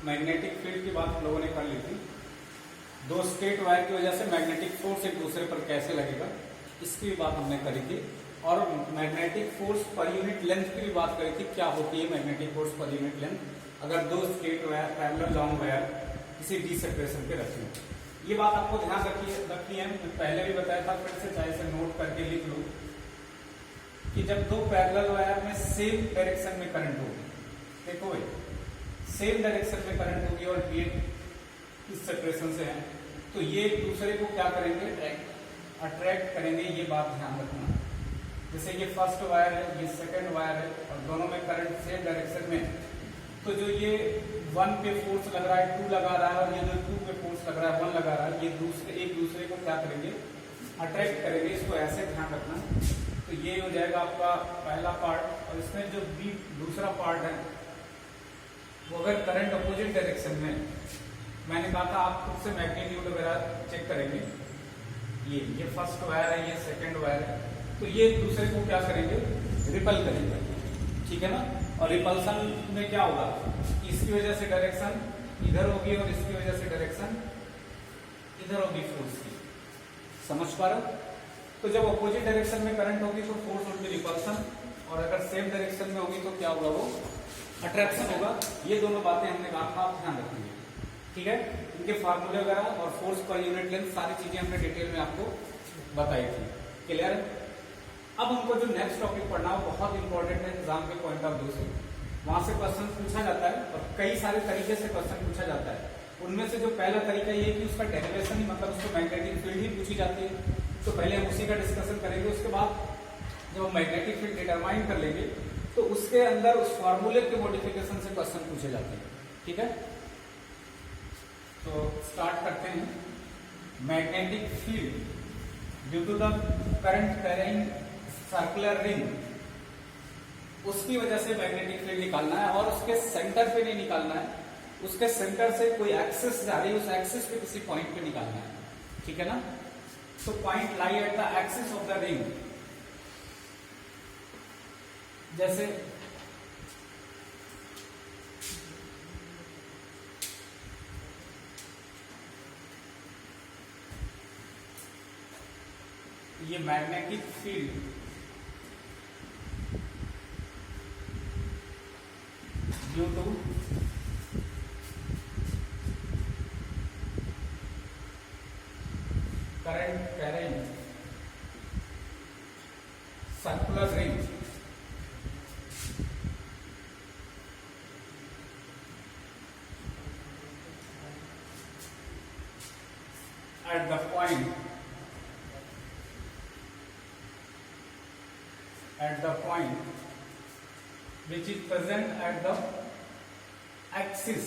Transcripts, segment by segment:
Magnetic field की बात हम लोगों ने कर ली थी। दो स्ट्रेट वायर की वजह से मैग्नेटिक फोर्स एक दूसरे पर कैसे लगेगा इसकी भी बात हमने करी थी, और magnetic force per unit length की भी बात करी थी। क्या होती है magnetic force per unit length अगर दो straight wire parallel long wire किसी डी सेपरेशन पे रखें। ये बात आपको ध्यान रखनी है, पहले भी बताया था, फिर से चाहे इसे नोट करके लिख लो कि जब दो पैरेलल वायर में सेम डायरेक्शन में करंट होगी, देखो भाई सेम डायरेक्शन में करंट होगी और ये इस सेपरेशन से है, तो ये एक दूसरे को क्या करेंगे, अट्रैक्ट करेंगे। ये बात ध्यान रखना। जैसे ये फर्स्ट वायर है, ये सेकंड वायर है और दोनों में करंट सेम डायरेक्शन में, तो जो ये 1 पे फोर्स लग रहा है 2 लगा रहा है, और ये जो 2 पे फोर्स लग रहा है 1 लगा रहा है, ये एक दूसरे को क्या करेंगे, अट्रैक्ट करेंगे। इसको ऐसे ध्यान रखना। तो ये हो जाएगा आपका पहला पार्ट, और इसमें जो बी दूसरा पार्ट है वो अगर करंट अपोजिट डायरेक्शन में, मैंने कहा था आप खुद से मैग्नीट्यूड वगैरह चेक करेंगे। ये फर्स्ट वायर है, ये सेकंड वायर है, तो ये एक दूसरे को क्या करेंगे, रिपल करेंगे, ठीक है ना। और रिपल्सन में क्या होगा, इसकी वजह से डायरेक्शन इधर होगी और इसकी वजह से डायरेक्शन इधर होगी फोर्स की, समझ पा रहे। तो जब अपोजिट डायरेक्शन में करंट होगी तो फोर्स होगी रिपल्सन, और अगर सेम डायरेक्शन में होगी तो क्या होगा, वो अट्रैक्शन होगा। ये दोनों बातें हमने कहा था, आप ध्यान रखेंगे, ठीक है। इनके फार्मूले वगैरह और फोर्स पर यूनिट लेंथ सारी चीजें हमने डिटेल में आपको बताई थी, क्लियर है। अब हमको जो नेक्स्ट टॉपिक पढ़ना है वो बहुत इंपॉर्टेंट है एग्जाम के पॉइंट ऑफ व्यू से। वहां से क्वेश्चन पूछा जाता है और कई सारे तरीके से क्वेश्चन पूछा जाता है। उनमें से जो पहला तरीका ये कि उसका डेरिवेशन ही, मतलब उसको मैग्नेटिक फील्ड ही पूछी जाती है, तो पहले हम उसी का डिस्कशन करेंगे। उसके बाद जब हम मैग्नेटिक फील्ड डिटरमाइन कर लेंगे तो उसके अंदर उस फॉर्मूले के मॉडिफिकेशन से क्वेश्चन पूछे जाते हैं, ठीक है। तो स्टार्ट करते हैं। Magnetic field due to the current carrying circular ring, उसकी वजह से मैग्नेटिक फील्ड निकालना है, और उसके सेंटर पे नहीं निकालना है, उसके सेंटर से कोई एक्सिस जा रही है, उस एक्सिस पे किसी पॉइंट पे निकालना है, ठीक है ना। तो point lie at the axis of the ring. जैसे ये magnetic field due to current carrying circular ring at the point which is present at the axis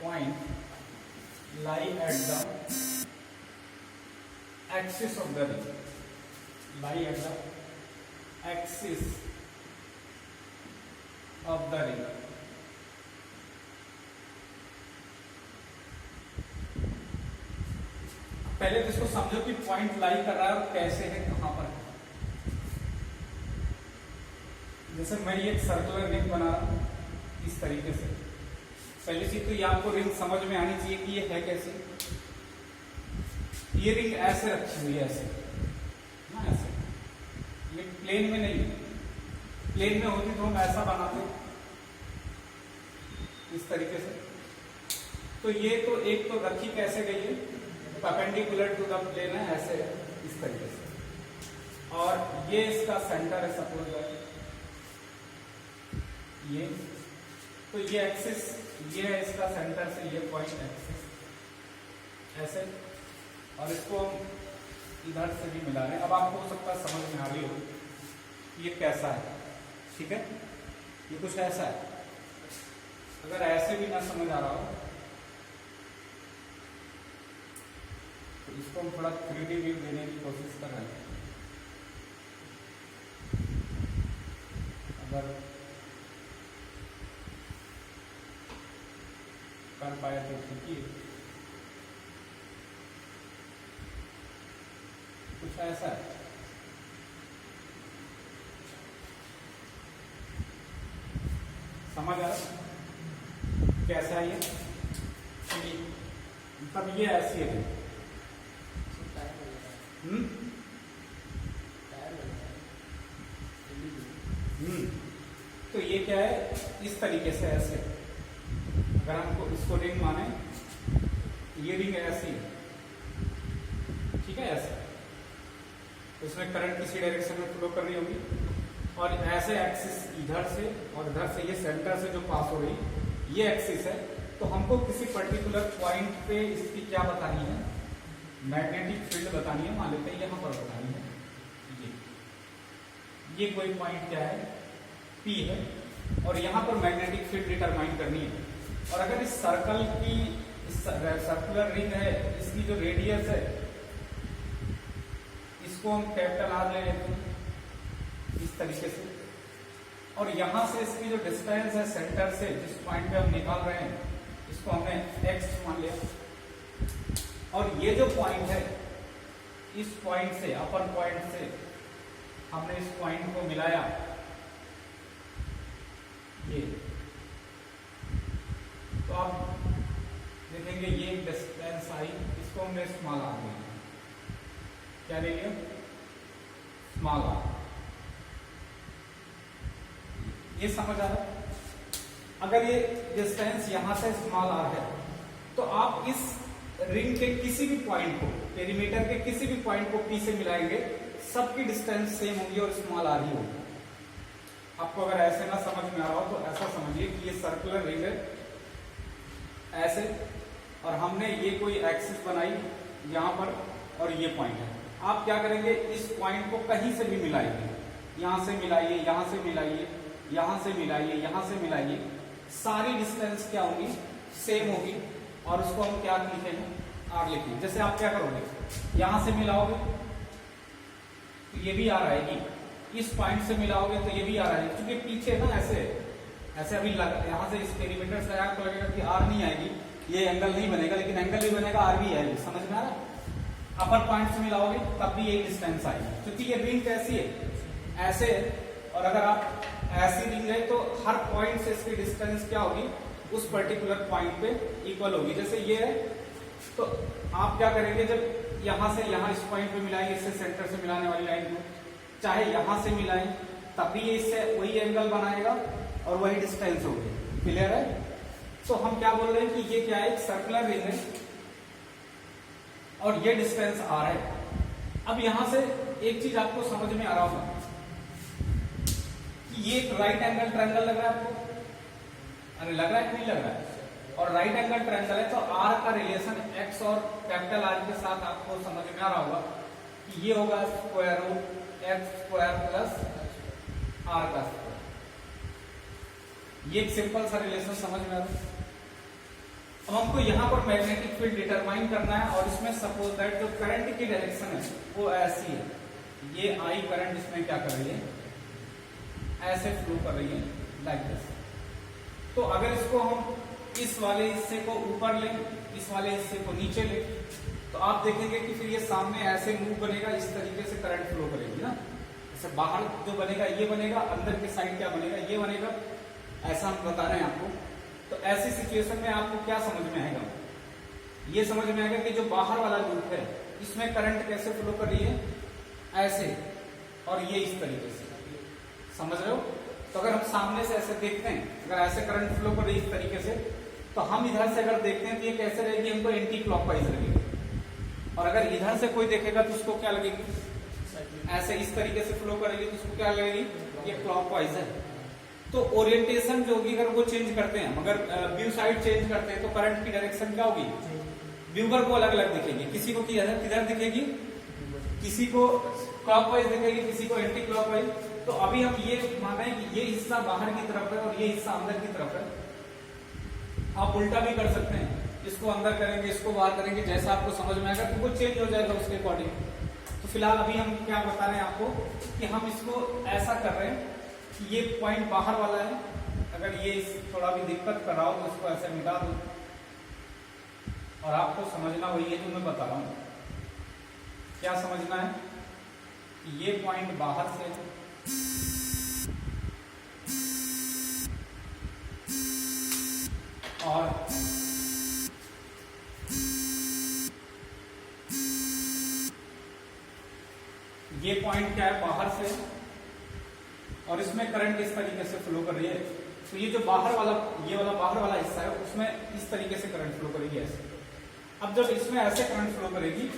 point lie at the axis of the ring, lie at the axis of the ring। पहले तो इसको समझो कि point लाई कर रहा है और कैसे है, कहां पर है। जैसे मैं ये एक सर्कुलर रिंग बना रहा हूं इस तरीके से। पहली चीज तो ये आपको रिंग समझ में आनी चाहिए कि ये है कैसे। ये रिंग ऐसे रखी हुई है, ऐसे ना, ऐसे, ये प्लेन में नहीं, प्लेन में होती तो हम ऐसा बनाते इस तरीके से। तो ये तो एक तो रखी कैसे गई है, परपेंडिकुलर टू द प्लेन है, ऐसे इस तरीके से, और ये इसका सेंटर है सपोज ये, तो ये एक्सिस, ये है इसका सेंटर से ये पॉइंट एक्सिस ऐसे, और इसको हम इधर से भी मिला रहे हैं। अब आपको हो सकता है समझ में आ रही हो ये कैसा है, ठीक है। ये कुछ ऐसा है। अगर ऐसे भी ना समझ आ रहा हो तो इसको हम थोड़ा 3D व्यू देने की कोशिश कर रहे हैं। अगर कर पाया तो ठीक ही। कुछ ऐसा है, समझ आ रहा कैसा है ये? तब ये ऐसी है। तो ये क्या है, इस तरीके से ऐसे, अगर हमको इसको रिंग माने, ये रिंग ऐसी, ठीक है ऐसे, तो इसमें करंट किसी डायरेक्शन में फ्लो कर रही होगी, और ऐसे एक्सिस इधर से और इधर से, ये सेंटर से जो पास हो रही, ये एक्सिस है। तो हमको किसी पर्टिकुलर पॉइंट पे इसकी क्या बतानी है, मैग्नेटिक फील्ड बतानी है। मान लेते हैं यहां पर बतानी है, ये कोई पॉइंट क्या है, P है, और यहां पर मैग्नेटिक फील्ड डिटरमाइन करनी है। और अगर इस सर्कल की, इस सर्कुलर रिंग है, इसकी जो रेडियस है, इसको हम कैपिटल R ले लेते हैं इस तरीके से, और यहां से इसकी जो डिस्टेंस है सेंटर से, जिस पॉइंट पे हम निकाल रहे हैं, इसको हमने x मान लिया। और ये जो पॉइंट है, इस पॉइंट से, अपर पॉइंट से हमने इस पॉइंट को मिलाया, ये, तो आप देखेंगे ये डिस्टेंस आई, इसको हमने स्मॉल आर लिया। क्या ले लिया? Small R. ये समझ आ रहा है? अगर ये डिस्टेंस यहां से स्मॉल आर है, तो आप इस रिंग के किसी भी पॉइंट को, पेरीमीटर के किसी भी पॉइंट को P से मिलाएंगे, सबकी डिस्टेंस सेम होगी और स्मॉल आर ही होगी। आपको अगर ऐसे ना समझ में आ रहा हो तो ऐसा समझिए कि ये सर्कुलर रिंग है ऐसे, और हमने ये कोई एक्सिस बनाई यहां पर, और ये पॉइंट है। आप क्या करेंगे, इस पॉइंट को कहीं से भी मिलाइए, यहां से मिलाइए, यहां से मिलाइए, यहां से मिलाइए, यहां से मिलाइए, सारी डिस्टेंस क्या होगी, सेम होगी, और उसको हम क्या लिखेंगे, आर लिखेंगे। जैसे आप क्या करोगे, यहां से मिलाओगे तो ये भी आर आएगी, इस पॉइंट से मिलाओगे तो ये भी आर आएगी, क्योंकि पीछे ना ऐसे ऐसे अभी यहां से इस पेरीमीटर से आया तो लगेगा कि आर नहीं आएगी, ये एंगल नहीं बनेगा, लेकिन एंगल भी बनेगा, आर भी आएगी। समझ में आ रहा? अपर पॉइंट से मिलाओगे तब भी यही डिस्टेंस आएगी, क्योंकि ये रिंग कैसी है, ऐसे, और अगर आप ऐसी रिंग है तो हर पॉइंट से इसकी डिस्टेंस क्या होगी, उस पर्टिकुलर पॉइंट पे इक्वल होगी। जैसे ये है, तो आप क्या करेंगे, जब यहां से यहां इस पॉइंट पे मिलाएंगे, इससे सेंटर से मिलाने वाली लाइन को, चाहे यहां से मिलाएं तब भी ये इससे वही एंगल बनाएगा और वही डिस्टेंस होगी। क्लियर है? तो हम क्या बोल रहे हैं कि ये क्या है, एक सर्कुलर रिंग है और ये डिस्टेंस आर है। अब यहां से एक चीज आपको समझ में आ रहा होगा कि ये एक राइट एंगल ट्रायंगल लग रहा है आपको, अरे लग रहा है कि नहीं लग रहा है? और राइट एंगल ट्रायंगल है, तो आर का रिलेशन एक्स और कैपिटल आर के साथ आपको समझ में आ रहा होगा कि ये होगा square root X square plus R का स्क्वायर। ये एक सिंपल सा रिलेशन समझ में आ रहा है। अब हमको यहां पर मैग्नेटिक फील्ड डिटरमाइन करना है, और इसमें सपोज दैट जो करंट की डायरेक्शन है वो ऐसी है, ये आई करंट इसमें क्या कर रही है, ऐसे फ्लो कर रही है, लाइक दिस। तो अगर इसको हम इस वाले हिस्से को ऊपर लें, इस वाले हिस्से को नीचे लें, तो आप देखेंगे कि फिर ये सामने ऐसे मूव बनेगा, इस तरीके से करंट फ्लो करेगी ना। जैसे बाहर जो बनेगा ये बनेगा, अंदर की साइड क्या बनेगा, ये बनेगा, ऐसा हम बता रहे हैं आपको। तो ऐसी सिचुएशन में आपको क्या समझ में आएगा, ये समझ में आएगा कि जो बाहर वाला लूप है इसमें करंट कैसे फ्लो कर रही है, ऐसे, और ये इस तरीके से। समझ रहे हो? तो अगर हम सामने से ऐसे देखते हैं, अगर ऐसे करंट फ्लो कर रही है इस तरीके से, तो हम इधर से अगर देखते हैं तो ये कैसे रहेगी, हमको एंटी क्लॉकवाइज लगेगी। और अगर इधर से कोई देखेगा तो उसको क्या लगेगी, ऐसे इस तरीके से फ्लो करेगी तो उसको क्या लगेगी, ये क्लॉकवाइज है। तो ओरिएंटेशन जो होगी, अगर वो चेंज करते हैं, मगर व्यू साइड चेंज करते हैं, तो करंट की डायरेक्शन क्या होगी, व्यूवर को अलग अलग दिखेगी। किसी को किधर दिखेगी, किसी को क्लॉकवाइज दिखेगी, किसी को एंटी क्लॉकवाइज। तो अभी हम ये माने कि ये हिस्सा बाहर की तरफ है और ये हिस्सा अंदर की तरफ है। आप उल्टा भी कर सकते हैं, इसको अंदर करेंगे, इसको बाहर करेंगे, जैसा आपको समझ में आएगा, तो वो चेंज हो जाएगा उसके अकॉर्डिंग। तो फिलहाल अभी हम क्या बता रहे हैं आपको कि हम इसको ऐसा कर रहे हैं कि ये पॉइंट बाहर वाला है, अगर ये थोड़ा भी दिक्कत कर रहा हो तो इसको ऐसे मिटा दो, और आपको समझना वही है जो मैं बता रहा हूं। क्या समझना है कि ये पॉइंट बाहर से, और ये पॉइंट क्या है, बाहर से, और इसमें करंट इस तरीके से फ्लो कर रही है। तो ये जो बाहर वाला, ये वाला बाहर वाला हिस्सा है, उसमें इस तरीके से करंट फ्लो करेगी ऐसे। अब जब इसमें ऐसे करंट फ्लो करेगी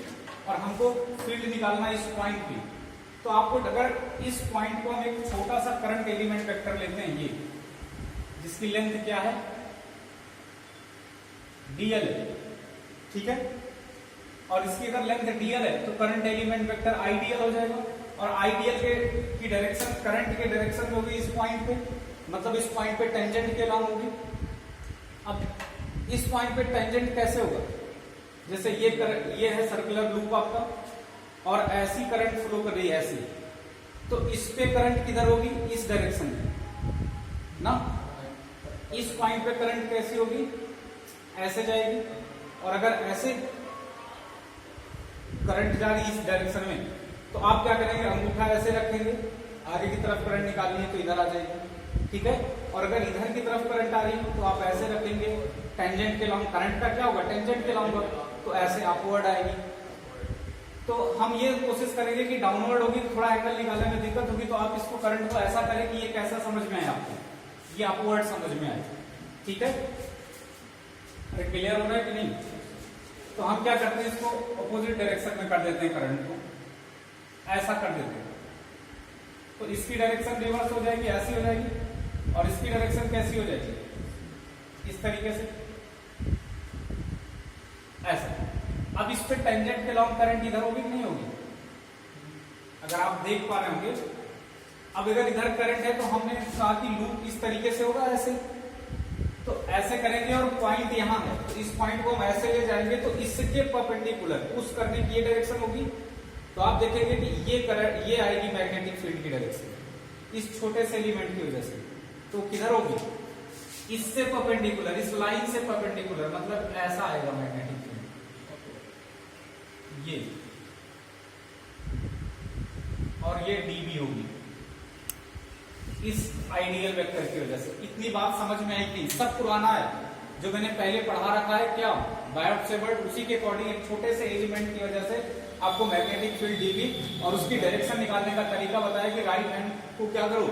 और हमको फील्ड निकालना है इस पॉइंट की, तो आपको अगर इस पॉइंट को हम एक छोटा सा करंट एलिमेंट वेक्टर लेते हैं, ये जिसकी लेंथ क्या है, dl, ठीक है, और इसकी अगर लेंथ dl है तो करंट एलिमेंट वेक्टर idl हो जाएगा, और idl की डायरेक्शन करंट के डायरेक्शन में होगी इस पॉइंट पे, मतलब इस पॉइंट पे टेंजेंट के लॉन्ग होगी। अब इस पॉइंट पे टेंजेंट कैसे होगा, जैसे ये है सर्कुलर लूप आपका, और ऐसी करंट फ्लो कर रही है ऐसी, तो इस पे करंट किधर होगी, इस डायरेक्शन में ना। इस पॉइंट पे करंट कैसी होगी, ऐसे जाएगी, और अगर ऐसे करंट जा रही इस डायरेक्शन में, तो आप क्या करेंगे, अंगूठा ऐसे रखेंगे, आगे की तरफ करंट निकालनी है तो इधर आ जाएगी, ठीक है। और अगर इधर की तरफ करंट आ रही है तो आप ऐसे रखेंगे, टेंजेंट के लॉन्ग, करंट का क्या होगा, टेंजेंट के लॉन्ग, तो ऐसे अपवर्ड आएगी। तो हम ये कोशिश करेंगे कि डाउनवर्ड होगी, थोड़ा एंगल निकालने में दिक्कत होगी, तो आप इसको करंट को ऐसा करें कि ये कैसा समझ में आए आपको, ये अपवर्ड समझ में आए, ठीक है। अरे क्लियर हो रहा है कि नहीं। तो हम क्या करते हैं, इसको अपोजिट डायरेक्शन में कर देते हैं, करंट को ऐसा कर देते हैं, तो इसकी डायरेक्शन रिवर्स हो जाएगी, ऐसी हो जाएगी, और इसकी डायरेक्शन कैसी हो जाएगी, इस तरीके से, ऐसा। अब इस पे टेंजेंट के लॉन्ग करंट इधर होगी कि नहीं होगी, अगर आप देख पा रहे होंगे। अब अगर इधर करंट है तो हमने कहा कि लूप इस तरीके से होगा, ऐसे, तो ऐसे करेंगे, और पॉइंट यहां है, तो इस पॉइंट को हम ऐसे ले जाएंगे, तो इसके परपेंडिकुलर पुश करने की ये डायरेक्शन होगी, तो आप देखेंगे कि ये करंट, ये आएगी मैग्नेटिक फील्ड की डायरेक्शन इस छोटे से एलिमेंट की वजह से, तो किधर होगी, इससे परपेंडिकुलर, इस लाइन से परपेंडिकुलर, मतलब ऐसा आएगा मैग्नेटिक फील्ड, ये, और ये dB होगी इस आइडियल वेक्टर की वजह से। इतनी बात समझ में आई कि सब पुराना है, जो मैंने पहले पढ़ा रखा है, क्या बायोट सेवर्ट, उसी के अकॉर्डिंग एक छोटे से एलिमेंट की वजह से आपको मैग्नेटिक फील्ड dB और उसकी डायरेक्शन निकालने का तरीका बताया कि राइट हैंड को क्या करो,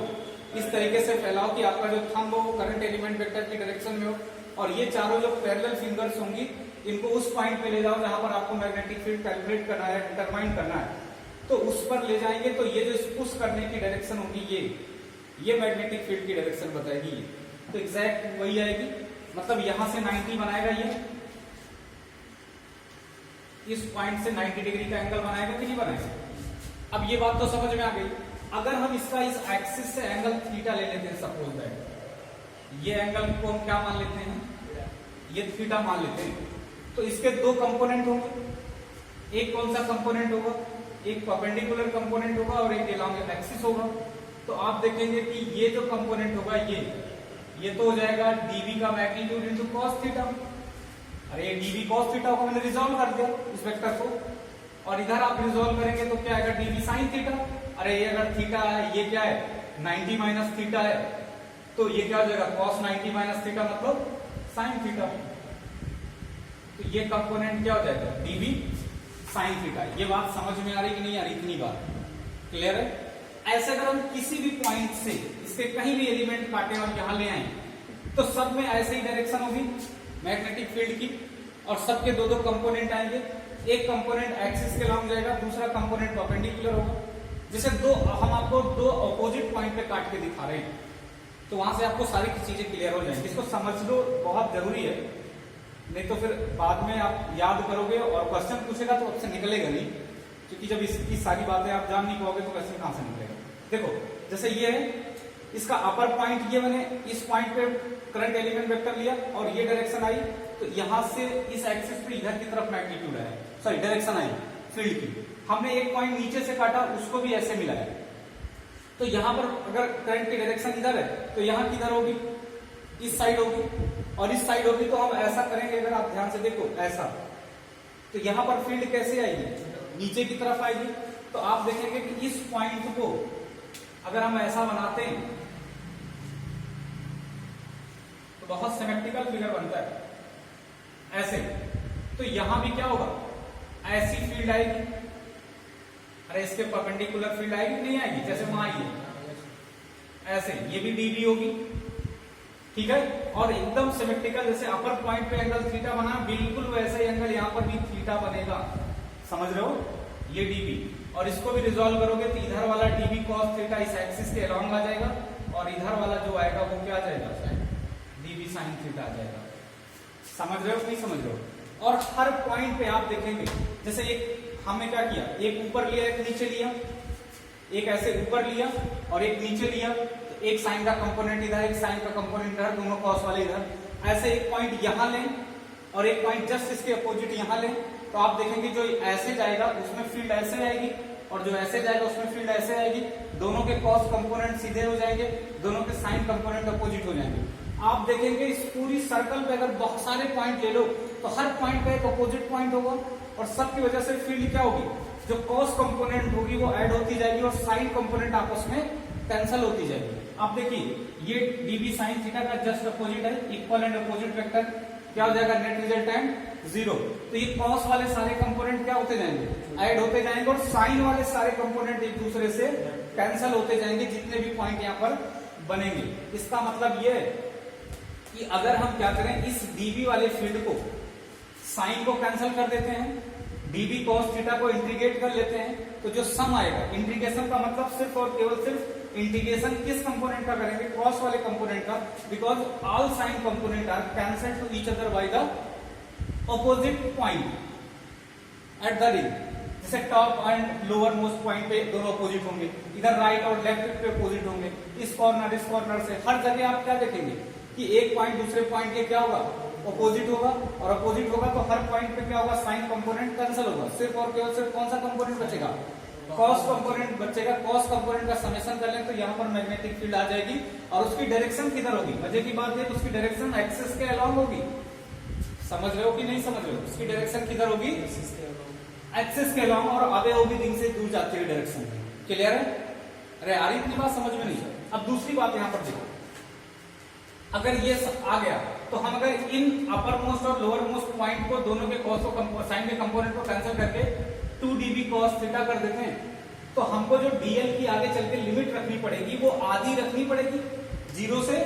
इस तरीके से फैलाओ कि आपका जो थंब हो वो करंट एलिमेंट वेक्टर की डायरेक्शन में हो, और ये चारों जो पैरेलल फिंगर्स होंगी इनको उस पॉइंट पे ले जाओ जहां पर आपको मैग्नेटिक फील्ड कैलकुलेट करना है, डिटरमाइन करना है, तो उस पर ले जाएंगे, तो ये जो पुश करने की डायरेक्शन होगी, ये मैग्नेटिक फील्ड की डायरेक्शन बताएगी, ये तो एग्जैक्ट वही आएगी, मतलब यहां से 90 बनाएगा, ये इस पॉइंट से 90 डिग्री का एंगल बनाएगा कि नहीं बनाएगा। अब ये बात तो समझ में आ गई। अगर हम इसका इस एक्सिस से एंगल थीटा ले लेते हैं, सपोज दैट ये एंगल को हम क्या मान लेते हैं, ये थीटा मान लेते हैं, तो इसके दो कंपोनेंट होंगे, एक कौन सा कंपोनेंट होगा, एक परपेंडिकुलर कंपोनेंट होगा और एक एलॉन्ग एक्सिस होगा। तो आप देखेंगे कि ये जो कंपोनेंट होगा, ये तो हो जाएगा dV का मैग्नीट्यूड इनटू cos थीटा। अरे ये dV cos थीटा को मैंने रिजॉल्व कर दिया इस वेक्टर को, और इधर आप रिजॉल्व करेंगे तो क्या आएगा, dV sin थीटा। अरे ये अगर थीटा है, ये क्या है 90 माइनस थीटा है, तो ये क्या हो जाएगा cos 90 माइनस थीटा मतलब sin थीटा। तो ये कंपोनेंट क्या हो जाएगा, dV sin थीटा। ये बात समझ में आ रही कि नहीं आ रही, इतनी बात क्लियर है। ऐसे अगर हम किसी भी पॉइंट से इसके कहीं भी एलिमेंट काटे और यहां ले आए, तो सब में ऐसे ही डायरेक्शन होगी मैग्नेटिक फील्ड की, और सबके दो दो कंपोनेंट आएंगे, एक कंपोनेंट एक्सिस के लॉन्ग जाएगा, दूसरा कंपोनेंट परपेंडिकुलर होगा। जैसे हम आपको दो अपोजिट पॉइंट पे काट के दिखा रहे हैं, तो वहां से आपको सारी चीजें क्लियर हो जाएंगी। इसको समझ लो, बहुत जरूरी है, नहीं तो फिर बाद में आप याद करोगे और क्वेश्चन पूछेगा तो आपसे निकलेगा नहीं, क्योंकि जब इसकी सारी बातें आप जान नहीं पाओगे तो क्वेश्चन कहां से निकलेगा। देखो जैसे ये है, इसका अपर पॉइंट ये, मैंने इस पॉइंट पे करंट एलिमेंट वेक्टर लिया और ये डायरेक्शन आई, तो यहां से इस एक्सिस पे इधर की तरफ मैग्नीट्यूड है, सॉरी डायरेक्शन आई फील्ड की। हमने एक पॉइंट नीचे से काटा, उसको भी ऐसे मिलाया, तो यहां पर अगर करंट की डायरेक्शन इधर है तो यहां किधर होगी, इस साइड होगी, और इस साइड होगी। तो हम ऐसा करेंगे, अगर आप ध्यान से देखो ऐसा, तो यहां पर फील्ड कैसे आएगी, नीचे की तरफ आएगी। तो आप देखेंगे कि इस पॉइंट को अगर हम ऐसा बनाते हैं, तो बहुत सिमेट्रिकल फिगर बनता है ऐसे। तो यहां भी क्या होगा, ऐसी फील्ड आएगी, अरे इसके परपेंडिकुलर फील्ड आएगी नहीं आएगी, जैसे वहां आई है ऐसे, ये भी डीबी होगी, ठीक है। और एकदम सिमेट्रिकल, जैसे अपर पॉइंट पे एंगल थीटा बना, बिल्कुल वैसे एंगल यहां पर भी थीटा बनेगा, समझ रहे हो, ये डीबी। और इसको भी रिजॉल्व करोगे तो इधर वाला डीबी कॉस थीटा इस एक्सिस के अलोंग आ जाएगा, और इधर वाला जो आएगा वो क्या आ जाएगा, डीबी साइन थीटा आ जाएगा। समझ रहे हो नहीं समझ रहे हो। और हर पॉइंट पे आप देखेंगे, जैसे एक हमने क्या किया, एक ऊपर लिया एक नीचे लिया, एक ऐसे ऊपर लिया और एक नीचे लिया, तो एक साइन का कंपोनेंट इधर, एक साइन का कंपोनेंट इधर, दोनों कॉस वाले इधर। ऐसे एक पॉइंट यहां लें और एक पॉइंट जस्ट इसके अपोजिट यहां लें, तो आप देखेंगे जो ऐसे जाएगा उसमें फील्ड ऐसे आएगी, और जो ऐसे जाएगा उसमें फील्ड ऐसे आएगी। दोनों के कॉस कंपोनेंट सीधे हो जाएंगे, दोनों के साइन कंपोनेंट अपोजिट हो जाएंगे। आप देखेंगे इस पूरी सर्कल पे अगर बहुत सारे पॉइंट ले लो तो हर पॉइंट का एक अपोजिट पॉइंट होगा, और सबकी वजह से फील्ड क्या होगी, जो कॉस कंपोनेंट होगी वो ऐड होती जाएगी और साइन कंपोनेंट आपस में कैंसिल होती जाएगी। आप देखिए ये डीबी साइन थीटा का जस्ट अपोजिट है, इक्वल एंड अपोजिट वेक्टर, क्या हो जाएगा, नेट रिजल्ट टाइम 0। तो ये कॉस वाले सारे कंपोनेंट क्या होते जाएंगे, ऐड होते जाएंगे, और साइन वाले सारे कंपोनेंट एक दूसरे से कैंसिल होते जाएंगे जितने भी पॉइंट यहाँ पर बनेंगे। इसका मतलब ये है कि अगर हम क्या करें, इस डीबी वाले फील्ड को, साइन को कैंसिल कर देते हैं, डीबी कॉस थीटा को इंटीग्रेट कर लेते हैं, तो जो सम आएगा, इंटीग्रेशन का मतलब सिर्फ और केवल सिर्फ इंटीग्रेशन किस कंपोनेंट का करेंगे, कॉस वाले कंपोनेंट का, because all sine component are cancel to each other by the opposite point at the ring. जैसे top and lower most point पे दोनों अपोजिट होंगे, इधर राइट और लेफ्ट पे अपोजिट होंगे, इस कॉर्नर से हर जगह आप क्या देखेंगे कि एक पॉइंट दूसरे पॉइंट के क्या होगा, अपोजिट होगा, और अपोजिट होगा तो हर पॉइंट पे क्या होगा, साइन कंपोनेंट कैंसिल होगा, सिर्फ और केवल सिर्फ कौन सा कंपोनेंट बचेगा, कॉस कंपोनेंट बचेगा। कॉस कंपोनेंट का समेशन कर लें तो यहाँ पर मैग्नेटिक फील्ड आ जाएगी, और उसकी डायरेक्शन किधर होगी, मजे की बात है उसकी डायरेक्शन एक्सिस के अलोंग होगी। समझ रहे हो कि नहीं समझ रहे हो, उसकी डायरेक्शन किधर होगी, एक्सिस के अलोंग, और आगे होगी रिंग से दूर जाती हुई डायरेक्शन। क्लियर है, अरे आ रही इतनी बात समझ में नहीं। अब दूसरी बात यहाँ पर देखो, अगर ये आ गया तो हम अगर इन अपर मोस्ट और लोअर मोस्ट पॉइंट को, दोनों के कॉस को, साइन के कंपोनेंट को कैंसिल करके 2 dB cos थीटा कर देते हैं, तो हमको जो dl की आगे चल के लिमिट रखनी पड़ेगी वो आधी रखनी पड़ेगी, 0 से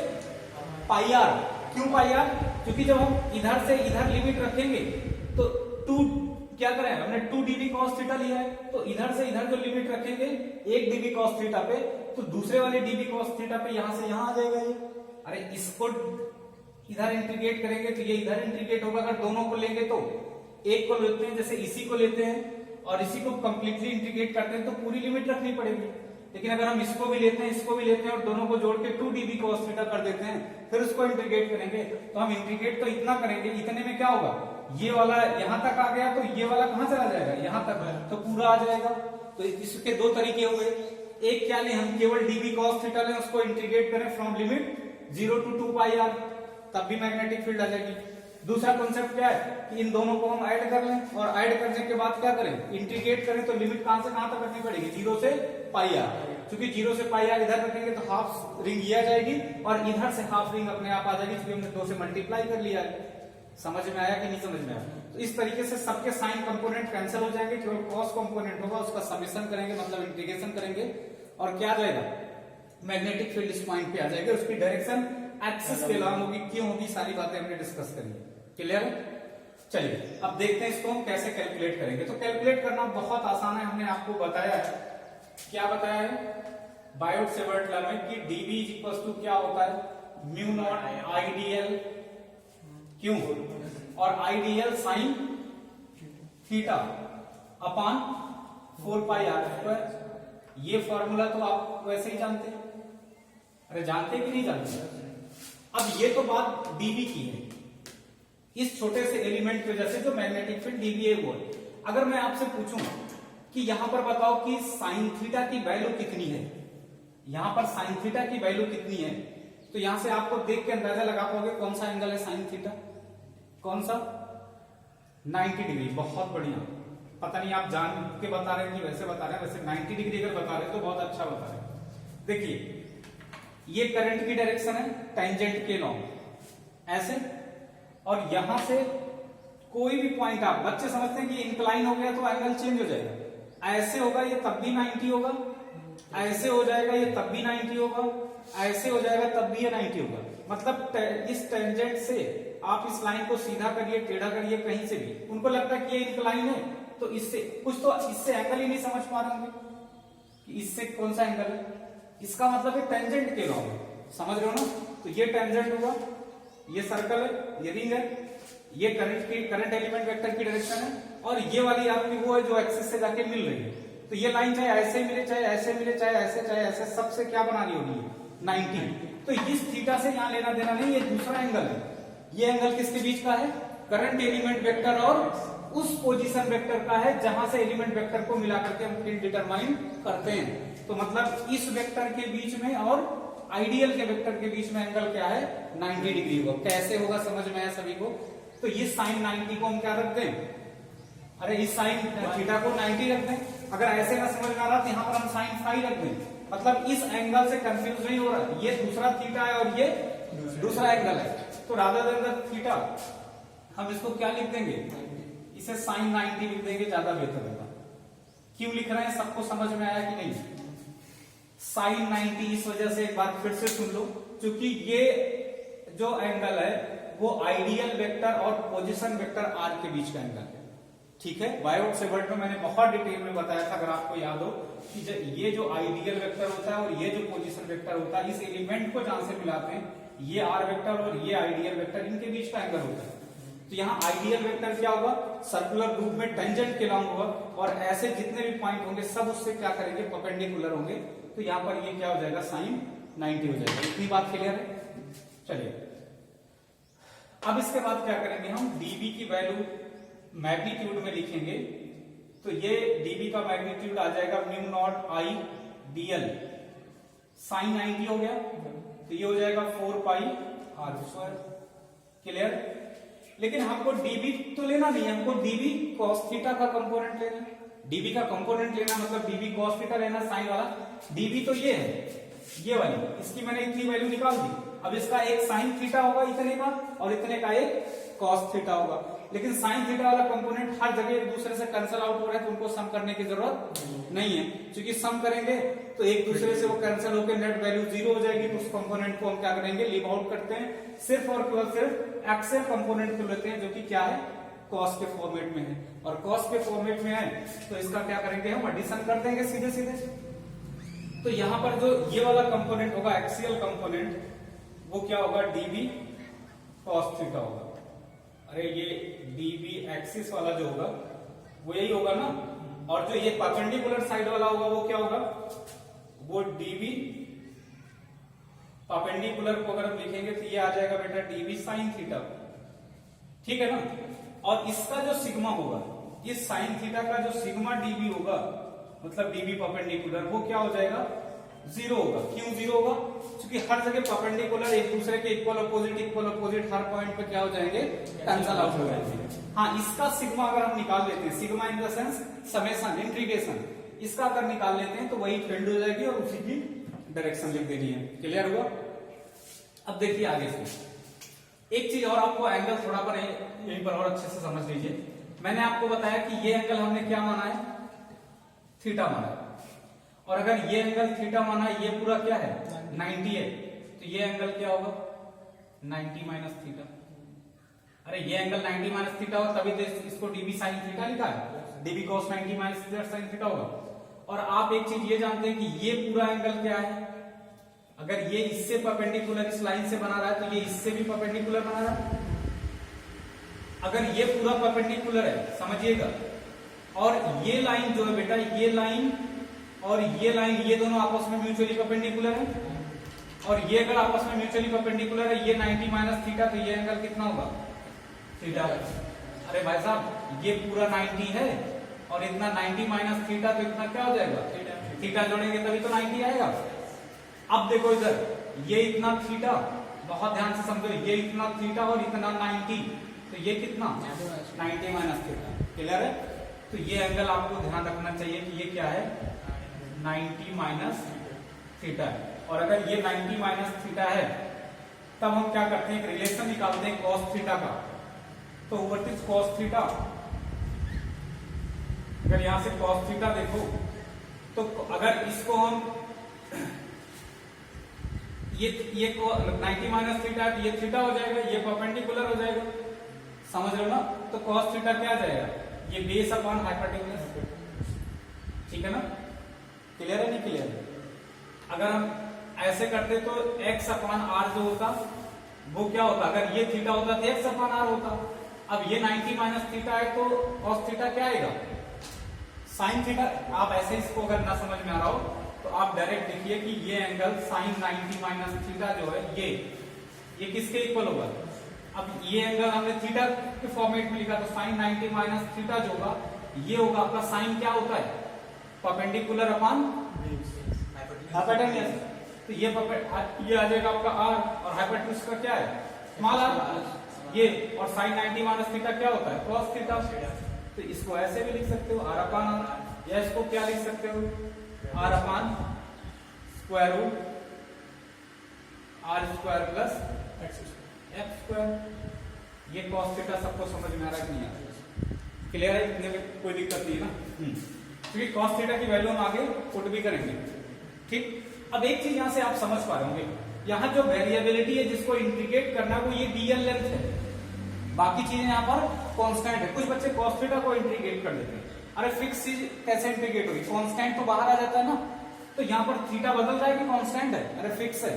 पाई आर। क्यों पाई आर, क्योंकि जब हम इधर से इधर लिमिट रखेंगे तो 2 क्या करें, हमने 2 dB cos थीटा लिया है, तो इधर से इधर जो लिमिट रखेंगे 1 dB cos थीटा पे, तो दूसरे वाले dB cos थीटा पे यहां से यहां आ जाएगा ये। अरे इसको इधर इंटीग्रेट करेंगे तो ये इधर इंटीग्रेट होगा, अगर दोनों को लेंगे तो एक को लेते हैं, जैसे इसी को लेते हैं और इसी को कंप्लीटली इंटीग्रेट करते हैं तो पूरी लिमिट रखनी पड़ेगी। लेकिन अगर हम इसको भी लेते हैं, इसको भी लेते हैं और दोनों को जोड़ के 2 dB cos थीटा कर देते हैं, फिर उसको इंटीग्रेट करेंगे, तो हम इंटीग्रेट तो इतना करेंगे, इतने में क्या होगा, ये वाला यहां तक आ गया तो ये वाला कहां चला जाएगा, यहां तक, तो पूरा आ जाएगा। तो इसके दो तरीके हो गए, एक क्या लें, हम केवल dB cos थीटा लें, उसको इंटीग्रेट करें from limit 0 to 2 pi R, तब भी मैग्नेटिक फील्ड आ जाएगी। दूसरा कॉन्सेप्ट क्या है कि इन दोनों को हम ऐड कर लें, और ऐड करने के बाद क्या करें, इंटीग्रेट करें, तो लिमिट कहां से कहां तक रखनी पड़ेगी, 0 से पाई आर, क्योंकि 0 से पाई आर इधर रखेंगे तो हाफ रिंग ये आ जाएगी, और इधर से हाफ रिंग अपने आप आ जाएगी, क्योंकि हमने 2 से मल्टीप्लाई कर लिया है। समझ में आया कि नहीं समझ में आया। तो इस तरीके से सबके साइन कंपोनेंट कैंसिल हो जाएंगे, केवल कॉस कंपोनेंट होगा, उसका समेशन करेंगे, मतलब इंटीग्रेशन करेंगे, और क्या आ जाएगा, मैग्नेटिक फील्ड इस पॉइंट पे आ जाएगा, उसकी डायरेक्शन एक्सिस के अलावा होगी। क्यों होगी, सारी बातें हमने डिस्कस करी। क्लियर है, चलिए अब देखते हैं इसको हम कैसे कैलकुलेट करेंगे। तो कैलकुलेट करना बहुत आसान है, हमने आपको बताया है, क्या बताया है, बायोट-सेवर्ट लॉ में कि dB = क्या होता है, म्यू नॉट IDL क्यों, और IDL sine theta upon 4 pi R square. ये फॉर्मूला तो आप वैसे ही जानते हैं, अरे जानते कि नहीं जानते। अब ये तो बात dB की है, इस छोटे से एलिमेंट की वजह से जो मैग्नेटिक फील्ड dB है वो है। अगर मैं आपसे पूछूं कि यहां पर बताओ कि साइन थीटा की वैल्यू कितनी है, यहां पर साइन थीटा की वैल्यू कितनी है, तो यहां से आपको देख के अंदाजा लगा पाओगे कौन सा एंगल है साइन थीटा, कौन सा, 90 डिग्री। बहुत बढ़िया, पता नहीं आप जान के बता रहे हैं कि वैसे बता रहे हैं, वैसे 90 डिग्री अगर बता रहे हैं तो बहुत अच्छा बता रहे हैं। देखिए ये करंट की डायरेक्शन है टेंजेंट के लॉन्ग, ऐसे, और यहां से कोई भी पॉइंट आप बच्चे समझते हैं कि इंक्लाइन हो गया तो एंगल चेंज हो जाएगा, ऐसे होगा ये तब भी 90 होगा, ऐसे हो जाएगा ये तब भी 90 होगा, ऐसे हो जाएगा तब भी ये 90 होगा। मतलब इस टेंजेंट से आप इस लाइन को सीधा करिए, टेढ़ा करिए, कहीं से भी उनको लगता है कि ये इंक्लाइन है, तो इससे कुछ तो इससे एंगल ही नहीं समझ पा रहे होंगे कि इससे कौन सा एंगल है, इसका मतलब है टेंजेंट के लॉन्ग, समझ रहे हो ना। तो ये टेंजेंट हुआ, ये सर्कल है, ये रिंग है, ये करंट एलिमेंट वेक्टर की डायरेक्शन है, और ये वाली आपकी वो है जो एक्सिस से जाके मिल रही है। तो ये लाइन चाहे ऐसे मिले, चाहे ऐसे मिले, चाहे ऐसे, सबसे क्या बना रही होगी 90। तो इस थीटा से यहाँ लेना देना नहीं, ये दूसरा एंगल है। ये एंगल किसके बीच का है? करंट एलिमेंट वेक्टर और उस पोजीशन वेक्टर का है जहां से एलिमेंट वेक्टर को मिला करके हम फील्ड डिटरमाइन करते हैं। तो मतलब इस वेक्टर के बीच में और आइडियल के वेक्टर के बीच में एंगल क्या है? 90 डिग्री होगा। कैसे होगा समझ में आया सभी को? तो ये साइन 90 को हम क्या रख दें? अरे इस साइन थीटा को 90 रख दें। अगर ऐसे ना समझ में आ रहा तो यहाँ पर हम साइन फाई रख दें। मतलब इस एंगल से कंफ्यूज नहीं हो रहा, ये दूसरा थीटा है और ये दूसरा एंगल है। तो रादर देन थीटा हम इसको क्या लिख देंगे? इसे साइन 90 लिख देंगे, ज्यादा बेहतर होगा। क्यों लिख रहे हैं सबको समझ में आया कि नहीं? साइन 90 इस वजह से, एक बार फिर से सुन लो, क्योंकि ये जो एंगल है वो आइडियल वेक्टर और पोजीशन वेक्टर आर के बीच का एंगल है। ठीक है, बायोट से वर्ड में मैंने बहुत डिटेल में बताया था, अगर आपको याद हो कि ये जो आइडियल वेक्टर होता है और ये जो पोजीशन वेक्टर होता है, इस एलिमेंट को जहां से मिलाते हैं, ये आर वेक्टर और ये आइडियल वेक्टर, इनके बीच का एंगल होता है। तो यहाँ आइडियल वेक्टर क्या होगा? सर्कुलर रूप में टेंजेंट के लॉन्ग होगा, और ऐसे जितने भी पॉइंट होंगे सब उससे क्या करेंगे? परपेंडिकुलर होंगे। तो यहाँ पर ये क्या हो जाएगा? साइन 90 हो जाएगा। इतनी बात क्लियर है? चलिए अब इसके बाद क्या करेंगे हम? डीबी की वैल्यू मैग्नीट्यूड में लिखेंगे। तो ये डीबी का मैग्नीट्यूड आ जाएगा म्यू नॉट आई डीएल। साइन 90 हो गया तो ये हो जाएगा 4 पाई आर स्क्वायर। क्लियर? लेकिन हमको डीबी तो लेना नहीं, हमको डीबी कॉस थीटा का कंपोनेंट लेना है। डीबी का कंपोनेंट लेना मतलब डीबी कॉस थीटा लेना, साइन वाला। डीबी तो ये है, ये वाली, इसकी मैंने इतनी वैल्यू निकाल दी। अब इसका एक साइन थीटा होगा इतने का, और इतने का एक कॉस थीटा होगा। लेकिन साइन थीटा वाला कंपोनेंट हर जगह एक दूसरे से कैंसिल आउट हो रहा है, तो उनको सम करने की जरूरत नहीं है, क्योंकि सम करेंगे तो एक दूसरे से वो कैंसिल होकर नेट वैल्यू 0 हो जाएगी। तो उस कंपोनेंट को हम क्या करेंगे? लीव आउट करते हैं, सिर्फ और केवल सिर्फ एक्सेल कंपोनेंट को लेते हैं, जो कि क्या है? कॉस के फॉर्मेट में है। और कॉस के फॉर्मेट में है तो इसका क्या करेंगे? हम एडिशन कर देंगे सीधे सीधे। तो यहां पर जो ये वाला कंपोनेंट होगा, एक्सियल कंपोनेंट, वो क्या होगा? डीबी कॉस थीटा होगा। अरे ये डीबी एक्सिस वाला जो होगा वो यही होगा ना, और जो ये परपेंडिकुलर साइड वाला होगा वो क्या होगा? वो डीबी परपेंडिकुलर को अगर हम लिखेंगे तो ये आ जाएगा बेटा डीबी साइन थीटा। ठीक है ना? और इसका जो सिग्मा होगा, इस साइन थीटा का जो सिग्मा डीबी होगा, मतलब डीबी परपेंडिकुलर, वो क्या हो जाएगा? 0 होगा। क्यों 0 होगा? क्योंकि हर जगह परपेंडिकुलर एक दूसरे के इक्वल अपोजिट हर पॉइंट पे क्या हो जाएंगे? कैंसल आउट हो जाएंगे। हाँ, इसका सिग्मा अगर हम निकाल लेते हैं, sigma in the sense summation, integration, इसका अगर निकाल लेते हैं तो वही फील्ड हो जाएगी और उसी की डायरेक्शन लिख देनी है। क्लियर हुआ? अब देखिए आगे से एक चीज और, आपको एंगल थोड़ा पर यहीं पर और अच्छे से समझ लीजिए। मैंने आपको बताया कि ये एंगल हमने क्या माना है? थीटा माना है। और अगर ये एंगल थीटा माना, ये पूरा क्या है? 90 है, तो ये एंगल क्या होगा? 90 माइनस थीटा। अरे ये एंगल 90 माइनस थीटा हो, तभी तो इसको डीबी साइन थीटा लिखा है। DB cos 90 minus sine theta होगा। और आप एक चीज ये जानते हैं कि ये पूरा एंगल क्या है? अगर ये इससे परपेंडिकुलर इस लाइन से बना रहा है तो ये इससे भी परपेंडिकुलर बना रहा है। अगर ये पूरा परपेंडिकुलर है, समझिएगा, और ये लाइन जो है बेटा, ये लाइन और ये लाइन, ये दोनों आपस में म्यूचुअली परपेंडिकुलर है, और ये अगर आपस में म्यूचुअली परपेंडिकुलर है, ये 90 माइनस थीटा, तो ये एंगल कितना होगा? थीटा। अरे भाई साहब, ये पूरा 90 है और इतना 90 माइनस थीटा, तो इतना क्या हो जाएगा? थीटा जोड़ेंगे तभी तो 90 आएगा। अब देखो इधर, ये इतना थीटा, बहुत ध्यान से समझो, ये इतना थीटा और इतना 90, तो ये कितना? 90 माइनस थीटा। क्लियर है? तो ये एंगल आपको ध्यान रखना चाहिए कि ये क्या है? 90 माइनस थीटा है। और अगर ये 90 माइनस थीटा है तब हम क्या करते हैं, एक रिलेशन निकालते हैं cos थीटा का। तो व्हाट इज cos थीटा? अगर यहां से cos थीटा देखो तो अगर इसको हम ये 90 माइनस थीटा, ये थीटा हो जाएगा, ये परपेंडिकुलर हो जाएगा, समझ रहे हो ना? तो cos थीटा क्या आ जाएगा, ये बेस अपॉन हाइपोटेन्यूज, ठीक है ना? क्लियर है नहीं क्लियर? अगर हम ऐसे करते तो x अपॉन आर जो होता वो क्या होता, अगर ये थीटा होता तो x अपॉन आर होता। अब ये 90 माइनस थीटा है तो cos थीटा क्या आएगा, साइन थीटा। आप ऐसे इसको अगर ना समझ में आ रहा हो तो आप डायरेक्ट देखिए कि ये एंगल साइन 90 माइनस थीटा जो है ये किसके इक्वल होगा। अब ये एंगल हमने थीटा के फॉर्मेट में लिखा तो साइन 90 माइनस थीटा जो होगा ये होगा आपका साइन क्या होता है, परपेंडिकुलर अपॉन हाइपोटेन्यूज। तो ये आ जाएगा आपका आर और हाइपोटेन्यूज का क्या है स्मॉल आर ये, और साइन 90 माइनस थीटा क्या होता है cos थीटा। तो इसको ऐसे भी लिख सकते हो आर अपॉन आर, या इसको क्या लिख सकते हो R upon square root R square plus X square. ये cos थीटा सबको समझ में आ रहा है कि नहीं आ रहा? क्लियर है, कोई दिक्कत नहीं है ना? क्योंकि cos थीटा की वैल्यू हम आगे पुट भी करेंगे, ठीक। अब एक चीज यहां से आप समझ पा रहे होंगे, यहां जो वेरिएबिलिटी है जिसको इंटीग्रेट करना वो ये डीएल लेंथ है, बाकी चीजें यहाँ पर कांस्टेंट है। कुछ बच्चे cos थीटा को इंटीग्रेट कर देते हैं, अरे फिक्स चीज कैसे इंटीग्रेट होगी, कांस्टेंट तो बाहर आ जाता है ना। तो यहाँ पर थीटा बदल रहा है कि कांस्टेंट है, अरे फिक्स है।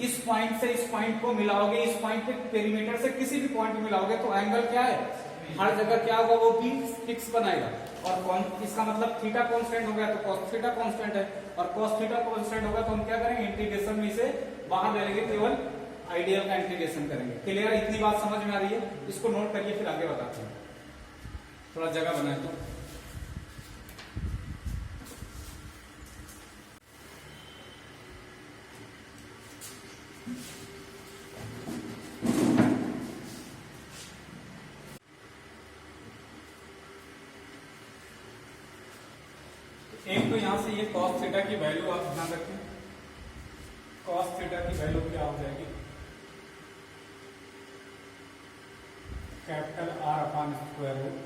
इस पॉइंट से इस पॉइंट को मिलाओगे, इस पॉइंट पे पेरीमीटर से किसी भी पॉइंट मिलाओगे तो एंगल क्या है, हर जगह क्या होगा वो भी फिक्स बनाएगा। और इसका मतलब थीटा कांस्टेंट हो गया तो cos थीटा कांस्टेंट है, और cos थीटा कांस्टेंट होगा तो हम क्या करेंगे, इंटीग्रेशन में से बाहर ले लेंगे, केवल आइडियल का इंटीग्रेशन करेंगे। क्लियर, इतनी बात समझ में आ रही है? इसको नोट करिए फिर आगे बताते हैं, थोड़ा जगह बनाए तो। एक तो यहां से ये cos थीटा की वैल्यू आप ध्यान रखें, cos थीटा की वैल्यू क्या हो जाएगी, capital R upon square root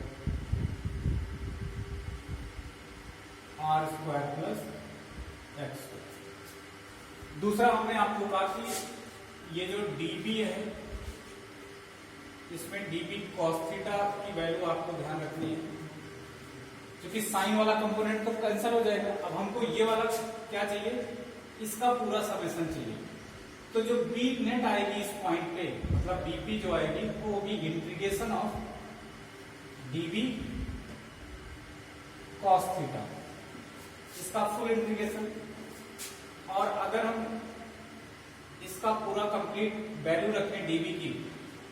R square plus X square. दूसरा हमने आपको कहा कि ये जो dB है इसमें dB cos थीटा की वैल्यू आपको ध्यान रखनी है, क्योंकि साइन वाला कंपोनेंट तो कैंसिल हो जाएगा। अब हमको ये वाला क्या चाहिए, इसका पूरा समेशन चाहिए। तो जो बी नेट आएगी इस पॉइंट पे, मतलब dP जो आएगी वो होगी integration of dB cos theta, इसका फुल इंटीग्रेशन। और अगर हम इसका पूरा कंप्लीट वैल्यू रखें dB की,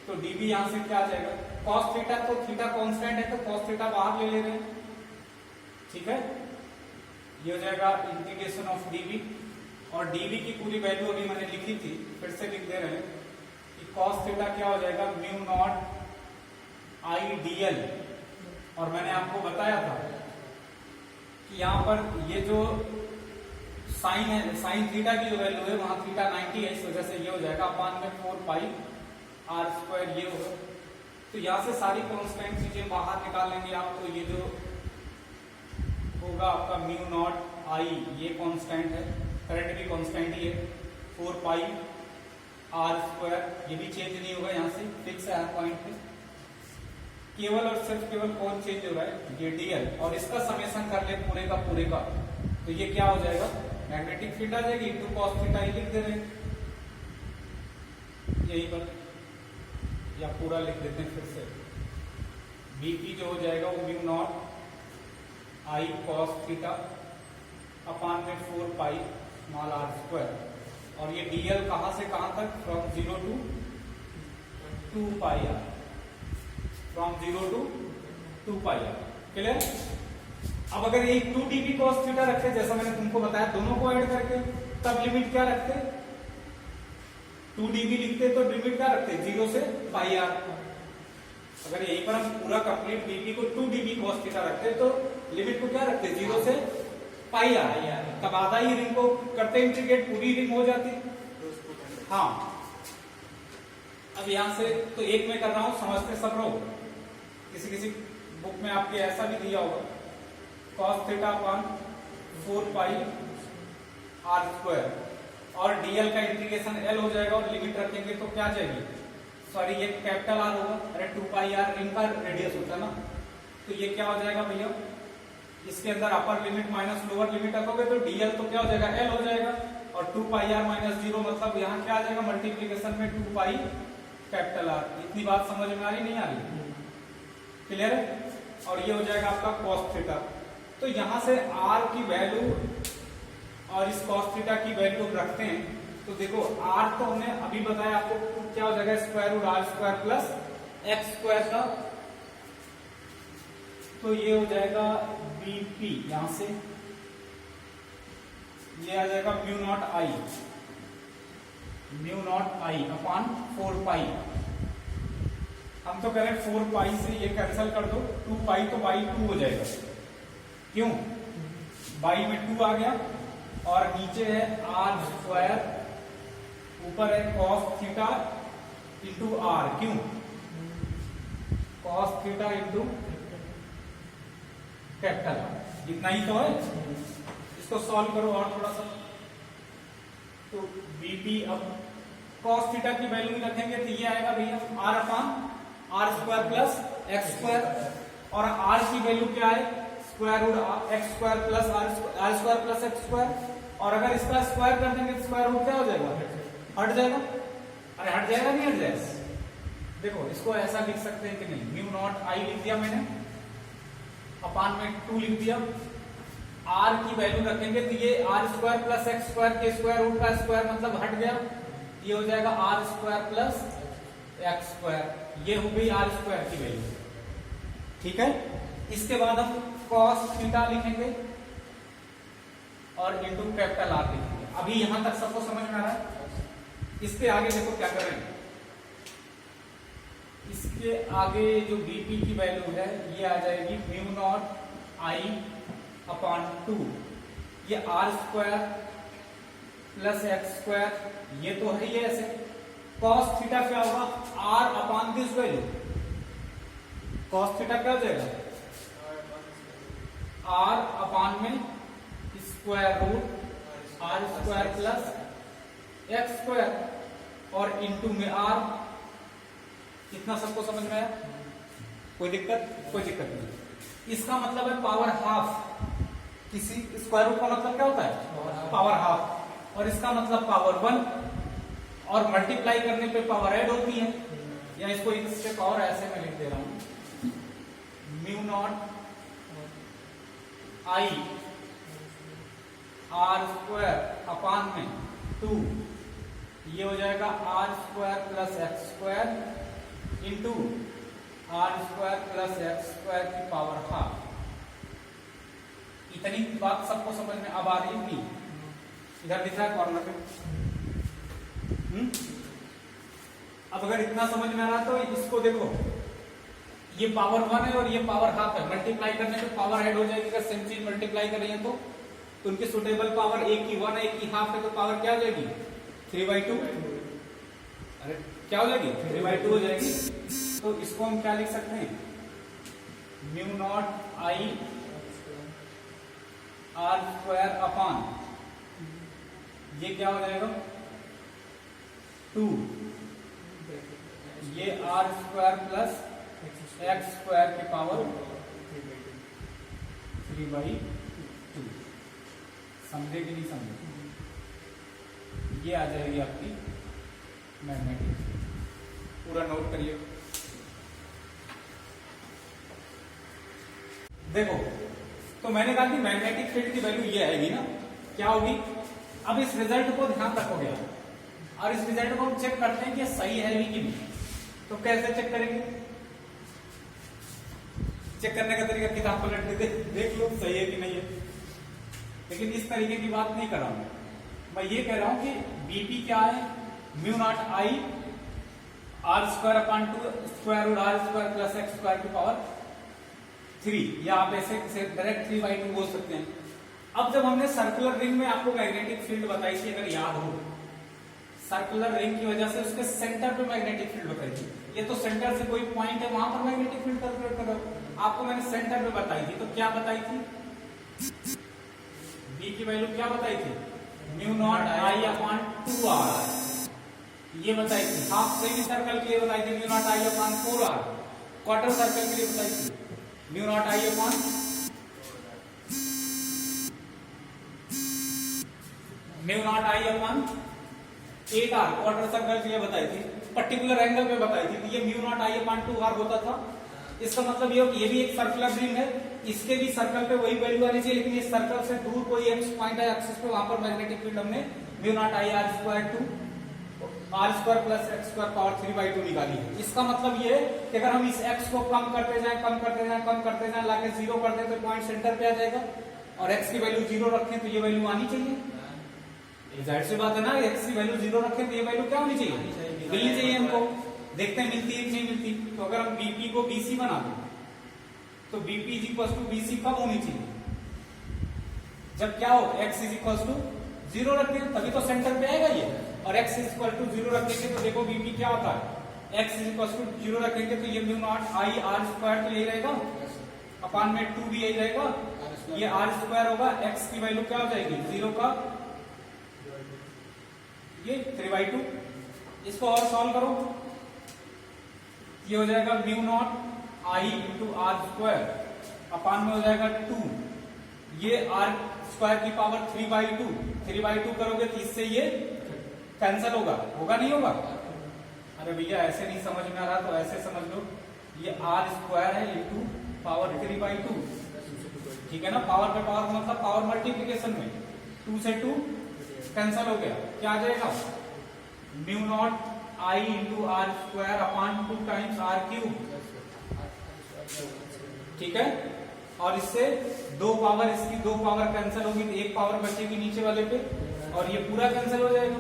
तो dB यहां से क्या आ जाएगा, cos थीटा, तो थीटा कांस्टेंट है तो cos थीटा बाहर ले रहे हैं, ठीक है। ये हो जाएगा इंटीग्रेशन ऑफ dB, और dB की पूरी वैल्यू अभी मैंने लिखी थी, फिर से लिख दे रहे हैं कि cos थीटा क्या हो जाएगा, म्यू नॉट आई dl। और मैंने आपको बताया था कि यहाँ पर ये जो साइन है, साइन थीटा की जो वैल्यू है वहां थीटा 90 है, इस वजह से ये हो जाएगा अपान में 4 पाई आर स्क्वायर ये होगा। तो यहाँ से सारी कांस्टेंट चीजें बाहर निकाल लेंगे आप, तो ये जो होगा आपका म्यू नॉट आई, ये कांस्टेंट है, करंट भी कांस्टेंट ही है, 4 पाई आर स्क्वायर, ये भी चेंज नहीं होगा, यहाँ से फिक्स है हर पॉइंट पे। केवल और सिर्फ केवल कौन चेंज हो रहा है, ये डीएल, और इसका समेशन कर ले पूरे का, तो ये क्या हो जाएगा, मैग्नेटिक फील्ड आ जाएगी इंटू cos थीटा, ये लिख दे रहे हैं यहीं पर, या पूरा लिख देते हैं फिर से। बीपी जो हो जाएगा वो म्यू नॉट आई cos थीटा अपान में 4 पाई स्मॉल आर स्क्वायर, और ये डीएल कहां से कहां तक, from 0 to 2 pi R, from 0 to 2 pi R. Clear. अब अगर ये 2 dB cos थीटा रखते, जैसा मैंने तुमको बताया, दोनों को ऐड करके, तब लिमिट क्या रखते, 2 dB लिखते तो लिमिट क्या रखते, 0 से पाई आर। अगर यहीं पर हम पूरा कंप्लीट dB को 2 dB cos थीटा रखते तो लिमिट को क्या रखते, 0 से पाई आर। तब आधा ही रिंग को करते इंटीग्रेट, पूरी रिंग हो जाती। हाँ, अब यहाँ से तो एक में कर रहा हूं, समझते सब रहो। किसी किसी बुक में आपके ऐसा भी दिया होगा, cos theta upon 4 pi R square, और डीएल का इंटीग्रेशन एल हो जाएगा और लिमिट रखेंगे तो क्या जाएगी, सॉरी ये कैपिटल आर होगा, अरे 2 पाई आर रिंग का रेडियस होता है ना, तो ये क्या हो जाएगा भैया, इसके अंदर upper limit minus lower limit रखोगे तो डीएल तो क्या हो जाएगा, एल हो जाएगा, और 2 पाई आर माइनस 0 मतलब यहाँ क्या आ जाएगा, मल्टीप्लीकेशन में 2 पाई कैपिटल आर। इतनी बात समझ में आ रही नहीं आ रही, क्लियर है। और ये हो जाएगा आपका cos थीटा। तो यहां से r की वैल्यू और इस cos थीटा की वैल्यू रखते हैं, तो देखो r तो हमने अभी बताया आपको क्या हो जाएगा, square root R square plus X square का, तो ये हो जाएगा बीपी, यहां से ये आ जाएगा म्यू नॉट आई अपॉन 4 पाई। हम तो करें 4 पाई से ये कैंसिल कर दो, 2 पाई तो बाई 2 हो जाएगा, क्यों, बाई में 2 आ गया, और नीचे है आर स्क्वायर, ऊपर है cos थीटा इंटू आर, क्यों, cos theta into capital R, इतना ही तो है। इसको सॉल्व करो और थोड़ा सा, तो बीपी, अब cos थीटा की वैल्यू रखेंगे तो ये आएगा भैया R upon R square plus X square, और आर की वैल्यू क्या है, square root X square plus R square plus X square, और अगर इसका स्क्वायर कर देंगे तो स्क्वायर रूट क्या हो जाएगा, हट जाएगा, अरे हट जाएगा नहीं हट जाएगा, देखो इसको ऐसा लिख सकते हैं कि नहीं, म्यू नॉट आई लिख दिया मैंने, अपान में 2 लिख दिया, आर की वैल्यू रखेंगे तो ये R square plus X square के स्क्वायर रूट का स्क्वायर मतलब हट गया, ये हो जाएगा R square plus X square, ये हो गई आर स्क्वायर की वैल्यू, ठीक है। इसके बाद हम cos थीटा लिखेंगे और इंटू कैपिटल आर लिखेंगे। अभी यहां तक सबको समझ में आ रहा है। इसके आगे देखो क्या कर रहे हैं, इसके आगे जो बीपी की वैल्यू है ये आ जाएगी म्यू नॉट आई अपॉन 2, ये R square plus X square, ये तो है ही ऐसे, cos थीटा क्या होगा, r upon this value, cos theta क्या हो जाएगा, r अपॉन में square root R square plus X square, और इंटू में r, इतना सबको समझ में आया, कोई दिक्कत नहीं। इसका मतलब है पावर हाफ, किसी स्क्वायर रूट का मतलब क्या होता है, पावर हाफ, और इसका मतलब पावर 1, और मल्टीप्लाई करने पे पावर ऐड होती है, या इसको इससे पावर ऐसे में लिख दे रहा हूं, mu naught I R square upon में 2, ये हो जाएगा R square plus X square into R square plus X square की पावर हाफ। इतनी बात सबको समझ में अब आ रही है, इधर दिख रहा है कॉर्नर पे। अब अगर इतना समझ में आ रहा तो इसको देखो, ये पावर 1 है और ये पावर हाफ है, मल्टीप्लाई करने पे पावर ऐड हो जाएगी, अगर सेम चीज मल्टीप्लाई कर रही है तो उनकी सुटेबल पावर एक की 1 है एक की हाफ है, तो पावर क्या हो जाएगी 3/2, अरे क्या हो जाएगी 3/2 हो जाएगी। तो इसको हम क्या लिख सकते हैं, mu naught I R square upon, ये क्या हो जाएगा 2, ये R square plus X square की पावर 3/2, समझे कि नहीं समझे, ये आ जाएगी आपकी मैग्नेटिक, पूरा नोट करिए। देखो तो मैंने कहा कि मैग्नेटिक फील्ड की वैल्यू ये आएगी ना, क्या होगी। अब इस रिजल्ट को ध्यान रखोगे और इस रिजल्ट को हम चेक करते हैं कि सही है भी कि नहीं। तो कैसे चेक करेंगे, चेक करने का तरीका किताब पलट के देख लो सही है कि नहीं है, लेकिन इस तरीके की बात नहीं कर रहा हूं मैं ये कह रहा हूं कि बीपी क्या है, mu naught I R square upon 2 square root R square plus X square की पावर 3, या आप ऐसे डायरेक्ट 3/2 बोल सकते हैं। अब जब हमने सर्कुलर रिंग में आपको मैग्नेटिक फील्ड बताई थी, अगर याद हो, सर्कुलर रिंग की वजह से उसके सेंटर पे मैग्नेटिक फील्ड बताई थी। ये तो सेंटर से कोई पॉइंट है वहां पर मैग्नेटिक फील्ड कैलकुलेट करो। आपको मैंने सेंटर पे बताई थी, तो क्या बताई थी? बी की वैल्यू क्या बताई थी? म्यू नॉट आई अपॉन 2r, ये बताई थी। हाफ सेमी सर्कल के लिए बताई थी म्यू नॉट आई अपॉन 4r, क्वार्टर सर्कल के लिए बताई थी म्यू नॉट आई अपॉन म्यू नॉट आई अपॉन 8r, क्वार्टर सर्कल के लिए बताई थी। पर्टिकुलर एंगल पे बताई थी, तो ये म्यू नॉट आई अपॉन 2r होता था। इसका मतलब ये भी एक सर्कुलर रिंग है, इसके भी सर्कल पे वही वैल्यू आनी चाहिए, लेकिन इस सर्कल से दूर कोई एक्स पॉइंट है एक्सिस पे, वहां पर मैग्नेटिक फील्ड हमने mu naught I R square 2 R square plus X square power 3/2 निकाली है। इसका मतलब ये है कि अगर हम इस एक्स को कम करते जाएं कम करते जाएं कम करते जाएं लाके 0 कर दें तो पॉइंट सेंटर पे आ जाएगा, और एक्स की वैल्यू 0 रखें तो ये वैल्यू आनी चाहिए। जाहिर सी बात है ना, एक्स की वैल्यू 0 रखें तो ये वैल्यू क्या होनी चाहिए? मिलनी चाहिए हमको। देखते हैं मिलती है कि नहीं मिलती। तो अगर हम बीपी को बीसी बना दें तो BP is equal to BC कब होनी चाहिए? जब क्या हो, एक्स इज इक्वल टू 0 रखें तभी तो सेंटर पे आएगा ये, और x इज इक्वल टू 0 रखेंगे तो देखो बीपी क्या होता है, x इज इक्वल टू 0 रखेंगे तो ये mu naught I R square तो यही रहेगा, अपान में 2 भी यही रहेगा, ये आर स्क्वायर होगा, x की वैल्यू क्या हो जाएगी 0 का ये 3/2। इसको और सॉल्व करो, ये हो जाएगा mu naught I into R square upon में हो जाएगा 2, ये आर स्क्वायर की पावर 3/2 करोगे तो इससे ये कैंसल होगा नहीं होगा? अरे भैया ऐसे नहीं समझ में आ रहा तो ऐसे समझ लो, ये आर स्क्वायर है इंटू पावर 3/2, ठीक है ना। पावर पे पावर मतलब पावर मल्टीप्लीकेशन में 2 से 2 कैंसल हो गया, क्या आ जाएगा mu naught I into R square upon 2 times R cube, ठीक है। और इससे दो पावर, इसकी दो पावर कैंसिल होगी तो एक पावर बचेगी नीचे वाले पे, और ये पूरा कैंसिल हो जाएगा।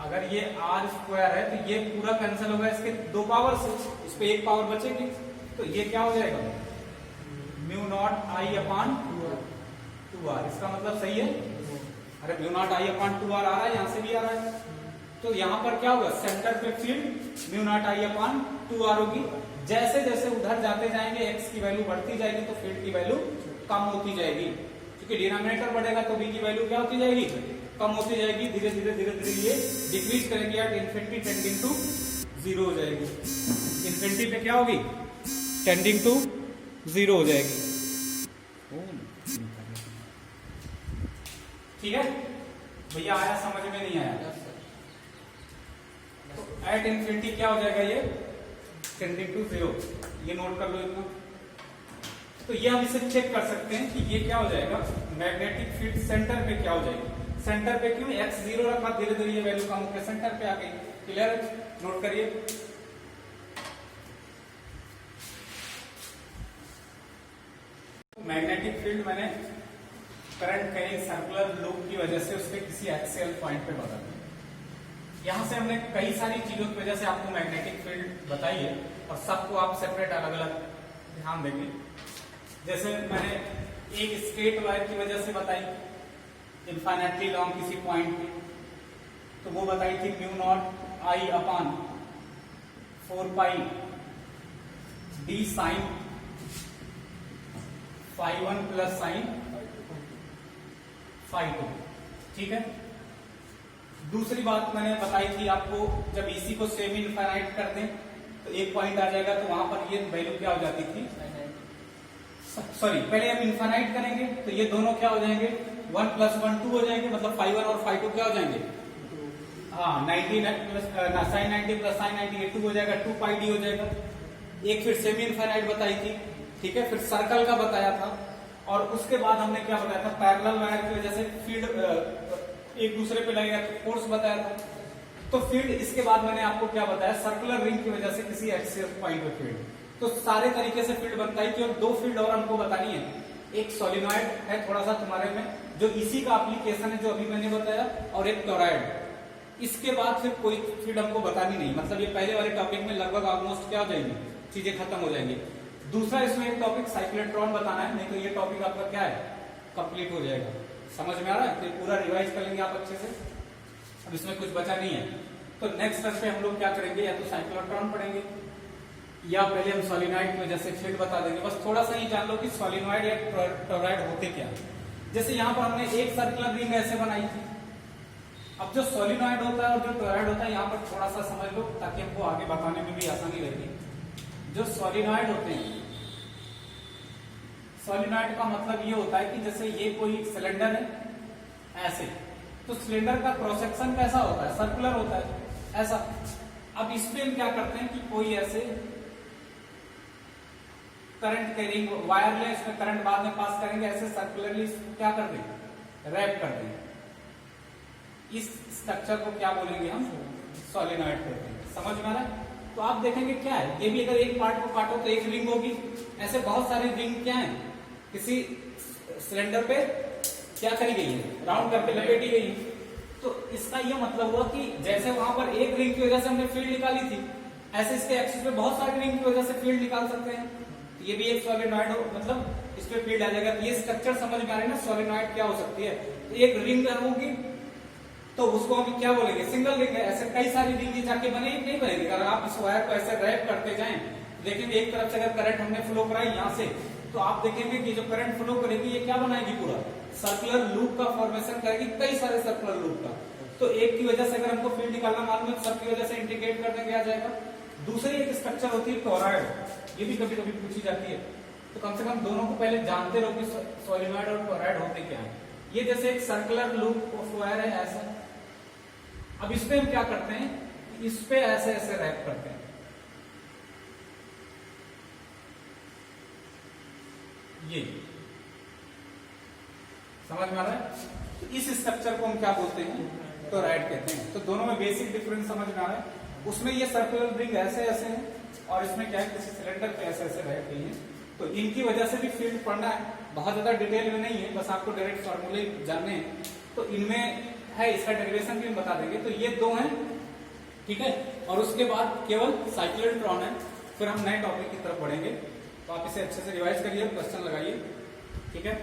अगर ये आर स्क्वायर है तो ये पूरा कैंसिल होगा इसके दो पावर से, इस पे एक पावर बचेगी, तो ये क्या हो जाएगा म्यू नॉट आई अपॉन 2r। इसका मतलब सही है। अरे म्यू नॉट आई अपॉन 2r आ रहा है, यहां से भी आ रहा है, तो यहां पर क्या होगा सेंटर पे फील्ड म्यू नॉट आई अपॉन 2r होगी। जैसे जैसे उधर जाते जाएंगे एक्स की वैल्यू बढ़ती जाएगी तो फील्ड की वैल्यू कम होती जाएगी, क्योंकि डिनोमिनेटर बढ़ेगा तो बी की वैल्यू क्या होती जाएगी, कम होती जाएगी। धीरे धीरे ये डिक्रीज करेंगे एट इन्फिनिटी टेंडिंग टू 0 हो जाएगी। इन्फिनिटी पे क्या होगी, टेंडिंग टू 0 हो जाएगी, ठीक है भैया। आया समझ में नहीं आया? तो एट इन्फिनिटी क्या हो जाएगा, ये टेंडिंग टू 0, ये नोट कर लो इतना। तो ये हम इसे चेक कर सकते हैं कि ये क्या हो जाएगा, मैग्नेटिक फील्ड सेंटर पे क्या हो जाएगी। सेंटर पे क्यों, x 0 रखा, धीरे धीरे ये वैल्यू कम होकर सेंटर पे आ गई। क्लियर है, नोट करिए। मैग्नेटिक फील्ड मैंने करंट के एक सर्कुलर लूप की वजह से उसके किसी एक्सियल पॉइंट पे बदल दिया। यहां से हमने कई सारी चीजों की वजह से आपको मैग्नेटिक फील्ड बताई है, और सबको आप सेपरेट अलग अलग ध्यान देंगे। जैसे मैंने एक स्ट्रेट वायर की वजह से बताई, इनफाइनाइटली लॉन्ग किसी पॉइंट पे, तो वो बताई थी म्यू नॉट आई अपॉन 4 पाई डी साइन φ1 प्लस साइन φ2, ठीक है। दूसरी बात मैंने बताई थी आपको, जब इसी को सेमी इनफाइनाइट कर दें तो एक पॉइंट आ जाएगा, तो वहां पर ये वैल्यू क्या हो जाती थी, सॉरी पहले हम इनफाइनाइट करेंगे तो ये दोनों क्या हो जाएंगे 1 + 1 2 हो जाएंगे, मतलब φ1 और φ2 क्या हो जाएंगे, हाँ 90 प्लस साइन 90 प्लस साइन 90 ये 2 हो जाएगा, 2 पाई डी हो जाएगा। एक फिर सेमी इनफाइनाइट बताई थी, ठीक है। फिर सर्कल का बताया था, और उसके बाद हमने क्या बताया था, पैरेलल वायर की वजह से फील्ड एक दूसरे पे लगेगा तो फोर्स बताया था। तो फील्ड, इसके बाद मैंने आपको क्या बताया, सर्कुलर रिंग की वजह से किसी एक्सियल पॉइंट पे फील्ड, तो सारे तरीके से फील्ड बनता है कि, और दो फील्ड और हमको बतानी है। एक सोलिनॉइड है थोड़ा सा तुम्हारे में, जो इसी का एप्लीकेशन है जो अभी मैंने बताया, और एक टोरॉइड। इसके बाद फिर कोई फील्ड हमको बतानी नहीं, मतलब ये पहले वाले टॉपिक में लगभग ऑलमोस्ट क्या हो जाएंगी, चीजें खत्म हो जाएंगी। दूसरा इसमें एक टॉपिक साइक्लोट्रॉन बताना है, नहीं तो ये टॉपिक आपका क्या है, कंप्लीट हो जाएगा। समझ में आ रहा है? तो पूरा रिवाइज कर लेंगे आप अच्छे से, अब इसमें कुछ बचा नहीं है। तो नेक्स्ट स्टेप पे हम लोग क्या करेंगे, या तो साइक्लोट्रॉन पढ़ेंगे या पहले हम सोलिनॉइड में जैसे फील्ड बता देंगे। बस थोड़ा सा ही जान लो कि सोलिनॉइड या टोरॉइड होते क्या है। जैसे यहाँ पर हमने एक सर्कुलर रिंग ऐसे बनाई थी। अब जो सोलिनॉइड होता है और जो टोरॉइड होता है यहाँ पर थोड़ा सा समझ लो ताकि हमको आगे बताने में भी आसानी रहेगी। जो सोलिनॉइड होते हैं, सोलिनॉइड का मतलब ये होता है कि जैसे ये कोई सिलेंडर है ऐसे, तो सिलेंडर का क्रॉस सेक्शन कैसा होता है, सर्कुलर होता है ऐसा। अब इस पे हम क्या करते हैं कि कोई ऐसे करंट कैरिंग वायर ले, इसमें करंट बाद में पास करेंगे, ऐसे सर्कुलरली क्या कर देंगे, रैप कर देंगे। इस स्ट्रक्चर को क्या बोलेंगे हम, सोलिनॉइड कहते हैं। समझ में आ रहा है? तो आप देखेंगे क्या है, ये भी अगर एक पार्ट को काटो तो एक रिंग होगी, ऐसे बहुत सारी रिंग क्या है किसी सिलेंडर पे क्या करी गई है, राउंड करके लपेटी गई है। तो इसका ये मतलब हुआ कि जैसे वहां पर एक रिंग की वजह से हमने फील्ड निकाली थी, ऐसे इसके एक्सिस पे बहुत सारी रिंग की वजह से फील्ड निकाल सकते हैं। तो ये भी एक सोलिनॉइड हो, मतलब इस पे फील्ड आ जाएगा। तो ये स्ट्रक्चर समझ में आ रहा है ना, सोलिनॉइड क्या हो सकती है। तो एक रिंग होगी तो उसको हम क्या बोलेंगे, सिंगल रिंग है। ऐसे कई सारी रिंग जाके बने नहीं बनेगी। अगर आप इस वायर को ऐसे रैप करते जाएं, देखेंगे एक तरफ से अगर करंट हमने फ्लो कराई यहाँ से, तो आप देखेंगे कि जो करंट फ्लो करेगी ये क्या बनाएगी, पूरा सर्कुलर लूप का फॉर्मेशन करेगी, कई सारे सर्कुलर लूप का। तो एक की वजह से अगर हमको फील्ड निकालना मालूम है, सबकी वजह से इंटीग्रेट कर देंगे, आ जाएगा। दूसरी एक स्ट्रक्चर होती है टोरॉइड, ये भी कभी कभी पूछी जाती है। तो कम से कम दोनों को पहले जानते रहो कि सोलिनॉइड और टोरॉइड होते क्या है। ये जैसे एक सर्कुलर लूप ऑफ वायर है ऐसा। अब इस पे हम क्या करते हैं, इस पे ऐसे ऐसे रैप करते हैं। ये समझ में आ रहा है? तो इस स्ट्रक्चर को हम क्या बोलते हैं, टोरॉइड कहते हैं। तो दोनों में बेसिक डिफरेंस समझ में आ रहा है। उसमें ये सर्कुलर रिंग ऐसे ऐसे है और इसमें क्या है, किसी सिलेंडर पे ऐसे ऐसे रह गई है। तो इनकी वजह से भी फील्ड पढ़ना है, बहुत ज्यादा डिटेल में नहीं है, बस आपको डायरेक्ट फॉर्मूले जानने हैं। तो इनमें है, इसका डेरिवेशन भी हम बता देंगे। तो ये दो हैं, ठीक है। और उसके बाद केवल साइक्लोट्रॉन है। फिर हम नए टॉपिक की तरफ बढ़ेंगे। तो आप इसे अच्छे से रिवाइज करिए, क्वेश्चन लगाइए, ठीक है।